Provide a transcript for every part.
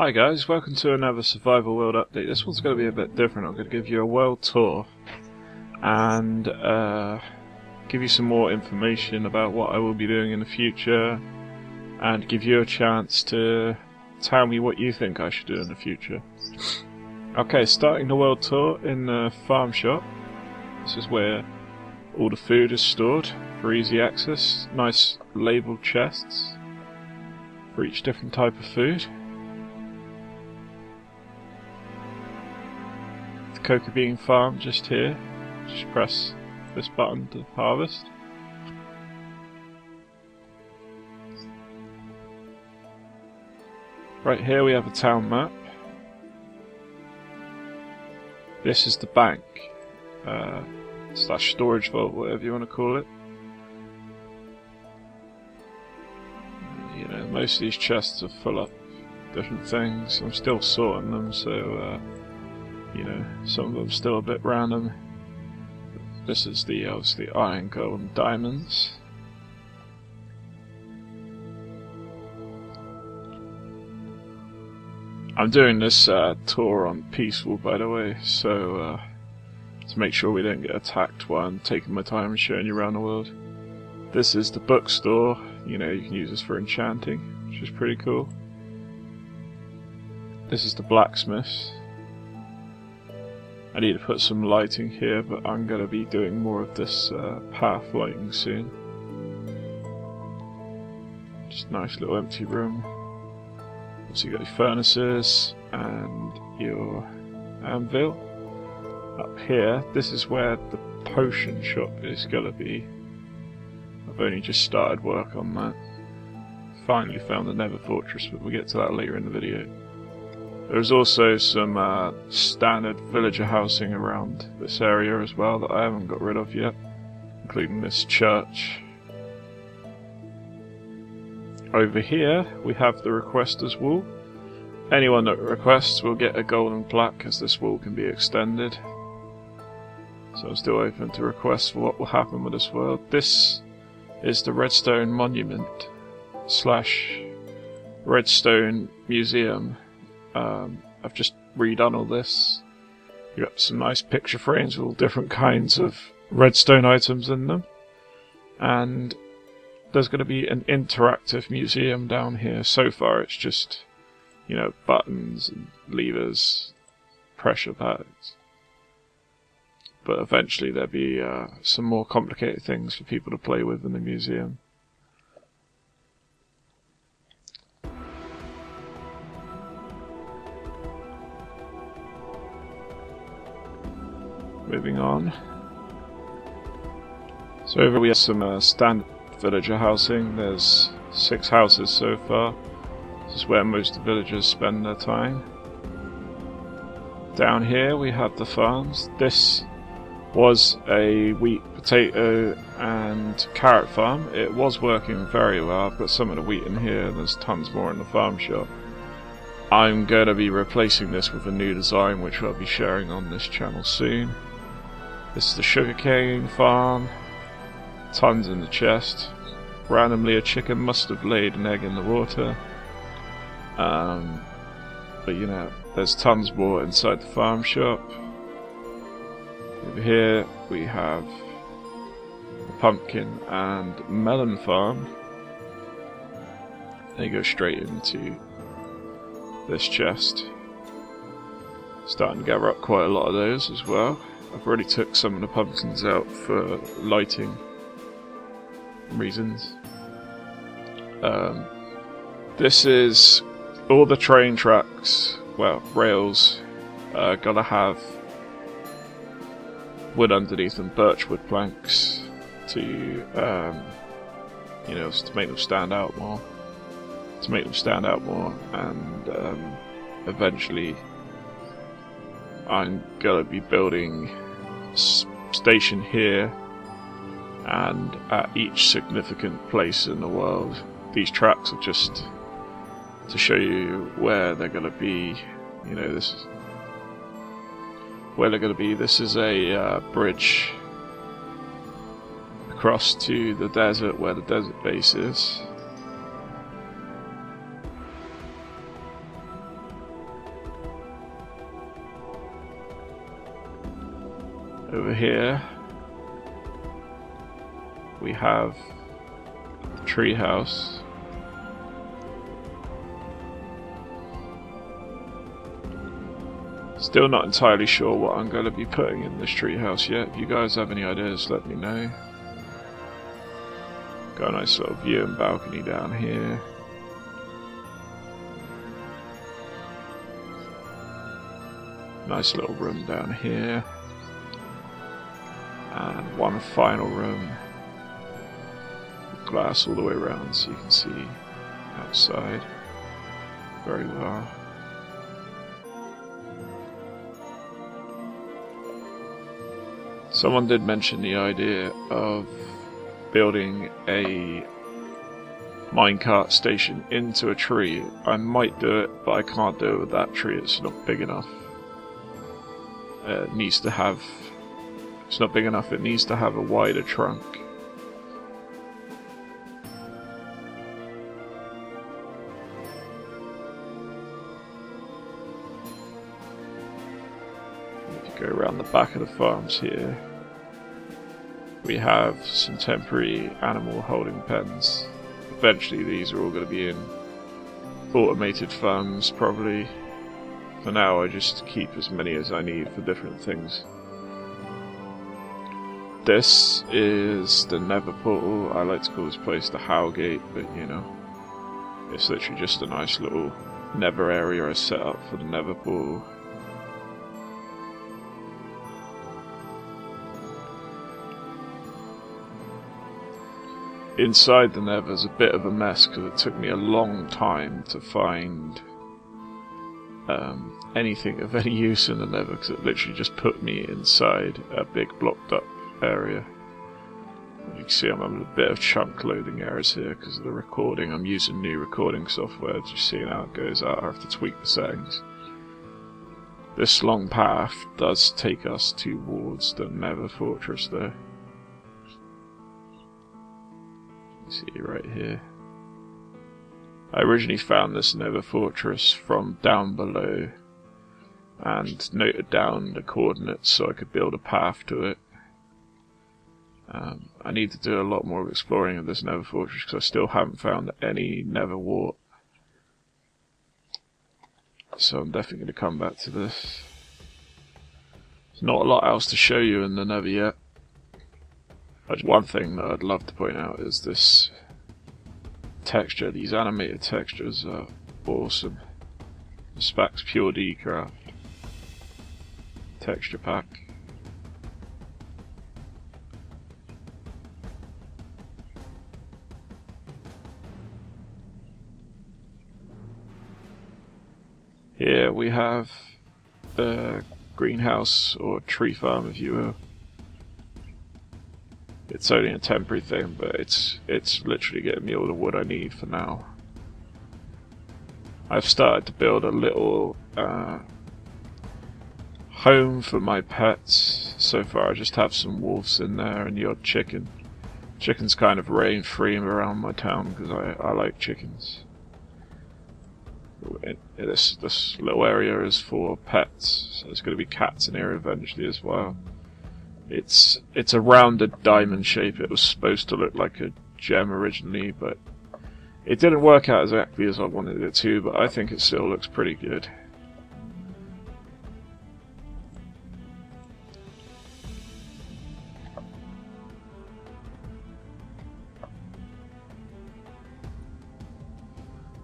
Hi guys, welcome to another Survival World update. This one's going to be a bit different. I'm going to give you a world tour and give you some more information about what I will be doing in the future and give you a chance to tell me what you think I should do in the future. Okay, starting the world tour in the farm shop. This is where all the food is stored for easy access. Nice labelled chests for each different type of food. Cocoa bean farm just here. Just press this button to harvest. Right here we have a town map. This is the bank, slash storage vault, whatever you want to call it. You know, most of these chests are full of different things. I'm still sorting them, so you know, some of them still a bit random. This is the obviously iron, gold, and diamonds. I'm doing this tour on peaceful, by the way, so to make sure we don't get attacked while I'm taking my time and showing you around the world. This is the bookstore. You know, you can use this for enchanting, which is pretty cool. This is the blacksmith. I need to put some lighting here, but I'm going to be doing more of this path lighting soon. Just a nice little empty room. So you got your furnaces and your anvil. Up here, this is where the potion shop is going to be. I've only just started work on that. Finally found the Nether Fortress, but we'll get to that later in the video. There's also some standard villager housing around this area as well that I haven't got rid of yet, including this church. Over here we have the requesters wall. Anyone that requests will get a golden plaque, as this wall can be extended. So I'm still open to requests for what will happen with this world. This is the Redstone Monument slash Redstone Museum. I've just redone all this. You've got some nice picture frames with all different kinds of redstone items in them. And there's going to be an interactive museum down here. So far it's just, you know, buttons and levers, pressure pads. But eventually there'll be some more complicated things for people to play with in the museum. Moving on. So over we have some standard villager housing. There's 6 houses so far. This is where most of the villagers spend their time. Down here we have the farms. This was a wheat, potato and carrot farm. It was working very well. I've got some of the wheat in here. There's tons more in the farm shop. I'm going to be replacing this with a new design which I'll be sharing on this channel soon. This is the sugarcane farm. Tons in the chest. Randomly a chicken must have laid an egg in the water. But you know, there's tons more inside the farm shop. Over here we have the pumpkin and melon farm. They go straight into this chest. Starting to gather up quite a lot of those as well. I've already took some of the pumpkins out for lighting reasons. This is all the train tracks, well, rails, gotta have wood underneath and birchwood planks to, you know, to make them stand out more. And eventually I'm gonna be building a station here and at each significant place in the world. These tracks are just to show you where they're gonna be. You know, this is where they're gonna be. This is a bridge across to the desert where the desert base is. Over here we have the treehouse. Still not entirely sure what I'm going to be putting in this treehouse yet. If you guys have any ideas, let me know. Got a nice little view and balcony down here. Nice little room down here. And one final room with glass all the way around so you can see outside very well. Someone did mention the idea of building a minecart station into a tree. I might do it, but I can't do it with that tree. It's not big enough. It needs to have... It's not big enough. It needs to have a wider trunk. If you go around the back of the farms here, we have some temporary animal holding pens. Eventually these are all going to be in automated farms, probably. For now I just keep as many as I need for different things. This is the Nether portal. I like to call this place the Howgate, but you know, it's literally just a nice little Nether area I set up for the Nether portal. Inside the Nether is a bit of a mess because it took me a long time to find anything of any use in the Nether, because it literally just put me inside a big blocked up area. You can see I'm having a bit of chunk loading errors here because of the recording. I'm using new recording software, just seeing how it goes out. I have to tweak the settings. This long path does take us towards the Nether fortress though. You see right here. I originally found this Nether fortress from down below and noted down the coordinates so I could build a path to it. I need to do a lot more exploring of this Nether fortress because I still haven't found any Nether wart. So I'm definitely going to come back to this. There's not a lot else to show you in the Nether yet. One thing that I'd love to point out is this texture. These animated textures are awesome. The Spax Pure D Craft texture pack. Here we have the greenhouse, or tree farm if you will. It's only a temporary thing, but it's literally getting me all the wood I need for now. I've started to build a little home for my pets. So far I just have some wolves in there and the odd chicken. Chickens kind of reign free around my town because I like chickens. This little area is for pets, so there's going to be cats in here eventually as well. It's a rounded diamond shape. It was supposed to look like a gem originally, but it didn't work out exactly as I wanted it to, but I think it still looks pretty good.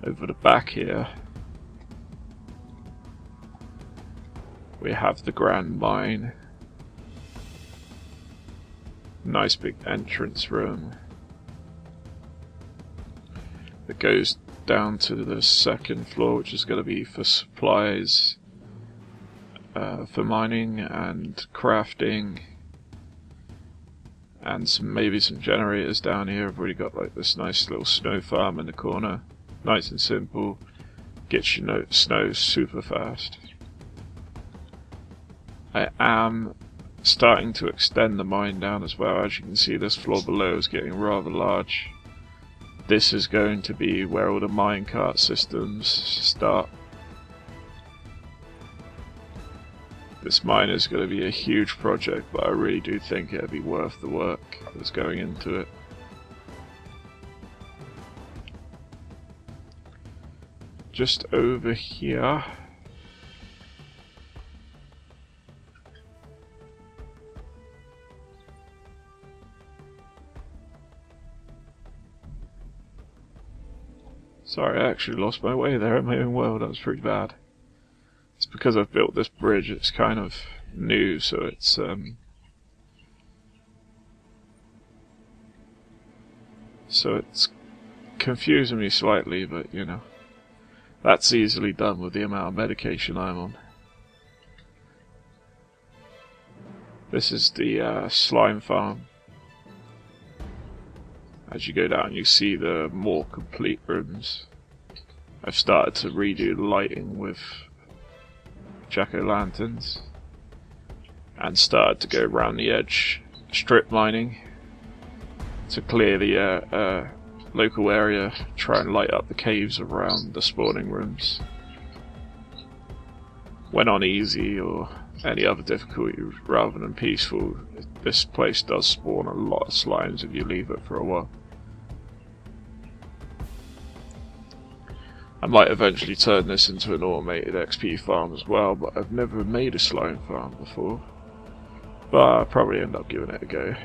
Over the back here we have the Grand Mine. Nice big entrance room that goes down to the second floor, which is going to be for supplies, for mining and crafting, and maybe some generators down here. I've already got like this nice little snow farm in the corner. Nice and simple, gets you snow super fast. I am starting to extend the mine down as well. As you can see, this floor below is getting rather large. This is going to be where all the minecart systems start. This mine is going to be a huge project, but I really do think it'll be worth the work that's going into it. Just over here, sorry, I actually lost my way there in my own world. That was pretty bad. It's because I've built this bridge. It's kind of new, so it's confusing me slightly, but you know, that's easily done with the amount of medication I'm on. This is the slime farm. As you go down, you see the more complete rooms. I've started to redo the lighting with jack-o'-lanterns and started to go around the edge strip mining to clear the local area, try and light up the caves around the spawning rooms. When on easy or any other difficulty rather than peaceful, this place does spawn a lot of slimes if you leave it for a while. I might eventually turn this into an automated XP farm as well, but I've never made a slime farm before. But I'll probably end up giving it a go.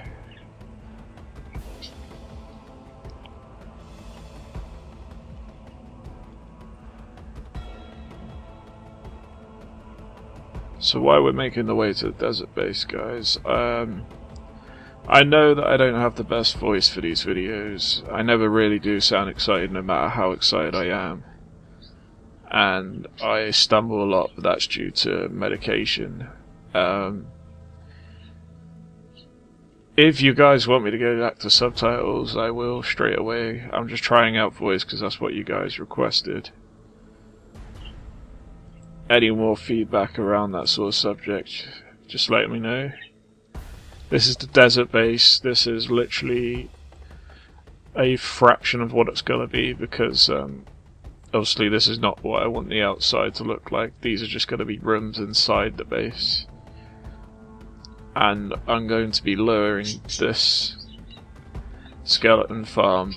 So while we're making the way to the desert base, guys, I know that I don't have the best voice for these videos. I never really do sound excited no matter how excited I am. And I stumble a lot, but that's due to medication. If you guys want me to go back to subtitles, I will straight away. I'm just trying out voice because that's what you guys requested. Any more feedback around that sort of subject, just let me know. This is the desert base. This is literally a fraction of what it's going to be because obviously this is not what I want the outside to look like. These are just going to be rooms inside the base. And I'm going to be lowering this skeleton farm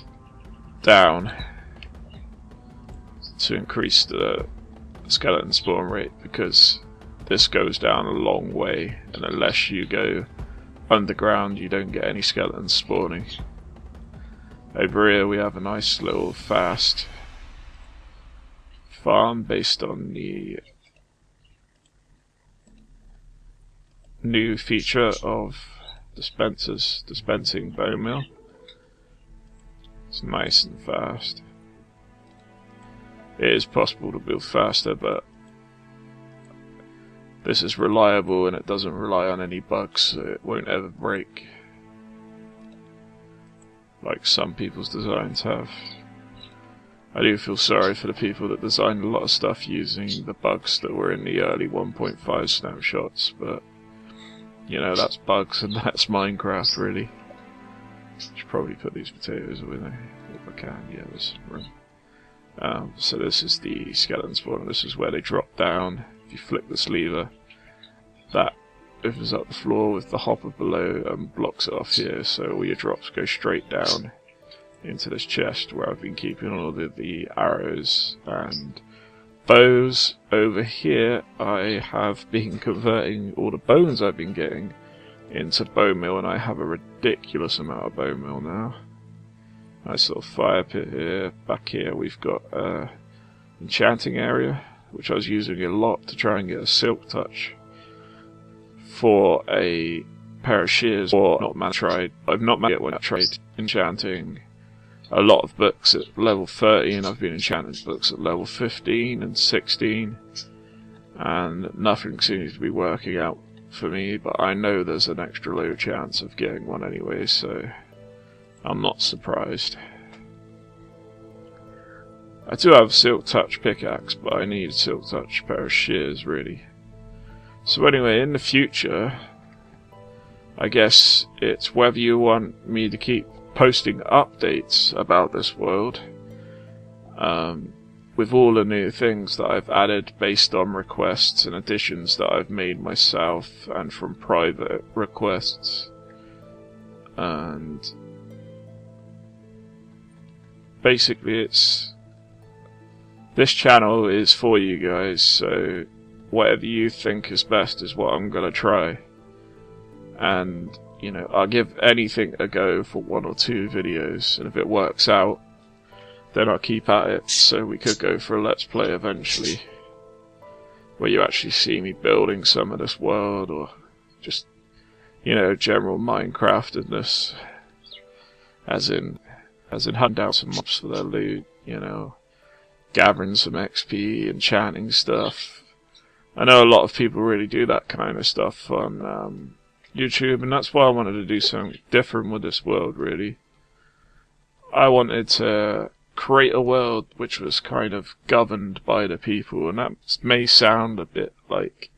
down to increase the skeleton spawn rate, because this goes down a long way, and unless you go underground you don't get any skeletons spawning. Over here we have a nice little fast farm based on the new feature of dispensing bone meal. It's nice and fast. It is possible to build faster, but this is reliable and it doesn't rely on any bugs, so it won't ever break like some people's designs have. I do feel sorry for the people that designed a lot of stuff using the bugs that were in the early 1.5 snapshots, but you know, that's bugs and that's Minecraft really. Should probably put these potatoes away there if I can. Yeah, there's room. So this is the skeleton spawn. This is where they drop down. If you flick this lever, that opens up the floor with the hopper below and blocks it off here, so all your drops go straight down into this chest where I've been keeping all of the arrows and bows. Over here I have been converting all the bones I've been getting into bone meal, and I have a ridiculous amount of bone meal now. Nice little fire pit here. Back here we've got enchanting area, which I was using a lot to try and get a silk touch for a pair of shears. Or I've not managed when I tried enchanting a lot of books at level 30, and I've been enchanting books at level 15 and 16, and nothing seems to be working out for me, but I know there's an extra low chance of getting one anyway, so I'm not surprised. I do have a silk touch pickaxe, but I need a silk touch pair of shears really. So anyway, in the future, I guess it's whether you want me to keep posting updates about this world, with all the new things that I've added based on requests and additions that I've made myself and from private requests. And basically this channel is for you guys, so whatever you think is best is what I'm gonna try. And, you know, I'll give anything a go for 1 or 2 videos, and if it works out, then I'll keep at it. So we could go for a Let's Play eventually, where you actually see me building some of this world, or just, you know, general Minecraftedness, as in hunting down some mobs for their loot, you know, gathering some XP, enchanting stuff. I know a lot of people really do that kind of stuff on YouTube, and that's why I wanted to do something different with this world, really. I wanted to create a world which was kind of governed by the people, and that may sound a bit, like,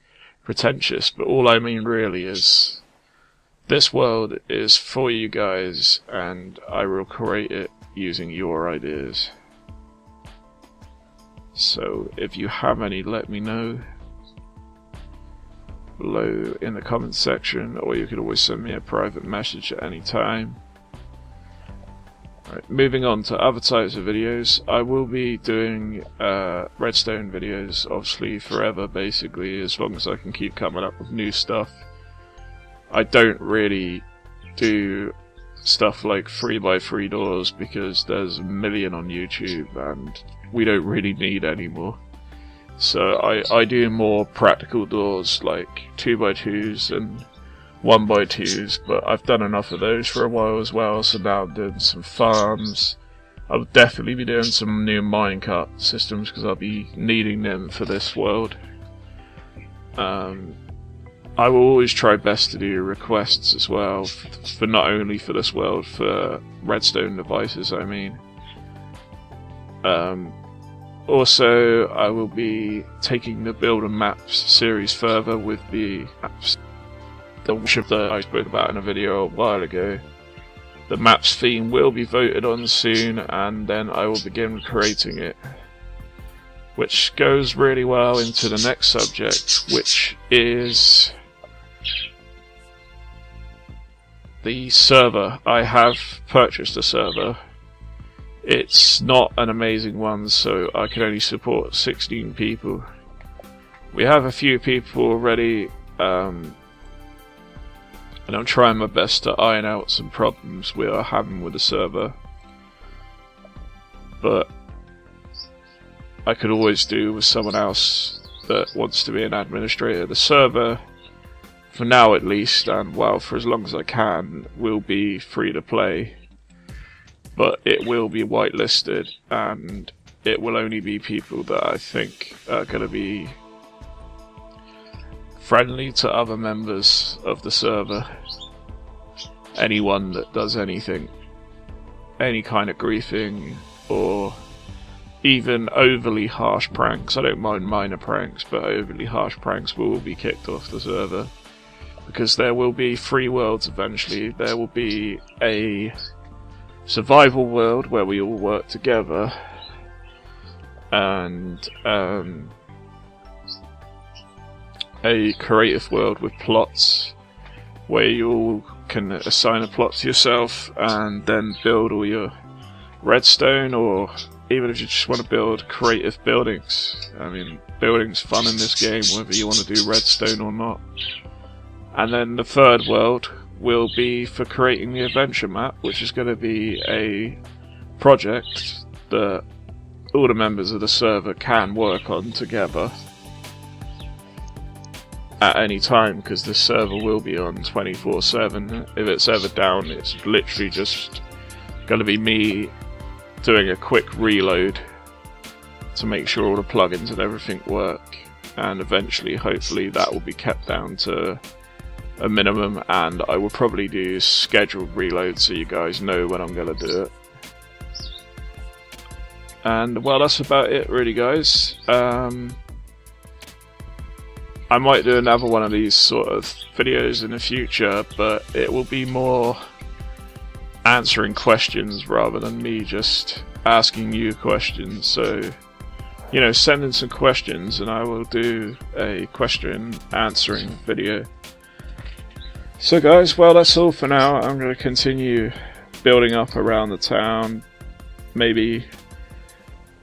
pretentious, but all I mean really is this world is for you guys, and I will create it using your ideas. So if you have any, let me know below in the comments section, or you could always send me a private message at any time. Right, moving on to other types of videos, I will be doing redstone videos, obviously forever, basically, as long as I can keep coming up with new stuff. I don't really do stuff like 3x3 doors because there's a million on YouTube and we don't really need any more. So I do more practical doors like 2x2s and 1x2s, but I've done enough of those for a while as well, so now I'm doing some farms. I'll definitely be doing some new minecart systems because I'll be needing them for this world. I will always try best to do requests as well, for not only for this world, for redstone devices, I mean. Also, I will be taking the Build and Maps series further with the maps, which I spoke about in a video a while ago. The maps theme will be voted on soon, and then I will begin creating it. Which goes really well into the next subject, which is the server. I have purchased a server. It's not an amazing one, so I can only support 16 people. We have a few people already, and I'm trying my best to iron out some problems we are having with the server. But I could always do with someone else that wants to be an administrator. The server, for now at least, and well, for as long as I can, will be free to play. But it will be whitelisted, and it will only be people that I think are going to be friendly to other members of the server. Anyone that does anything, any kind of griefing, or even overly harsh pranks. I don't mind minor pranks, but overly harsh pranks will be kicked off the server. Because there will be 3 worlds eventually. There will be a survival world where we all work together, and a creative world with plots where you all can assign a plot to yourself and then build all your redstone, or even if you just want to build creative buildings. I mean, building's fun in this game whether you want to do redstone or not. And then the third world will be for creating the adventure map, which is going to be a project that all the members of the server can work on together at any time, because the server will be on 24/7. If it's ever down, it's literally just going to be me doing a quick reload to make sure all the plugins and everything work, and eventually, hopefully, that will be kept down to a minimum, and I will probably do scheduled reloads so you guys know when I'm going to do it. And well, that's about it really, guys. I might do another one of these sort of videos in the future, but it will be more answering questions rather than me just asking you questions. So you know, send in some questions and I will do a question answering video. So guys, well, that's all for now. I'm going to continue building up around the town, maybe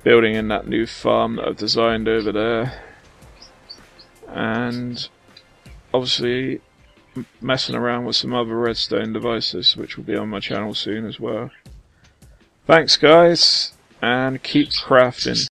building in that new farm that I've designed over there, and obviously messing around with some other redstone devices which will be on my channel soon as well. Thanks guys, and keep crafting.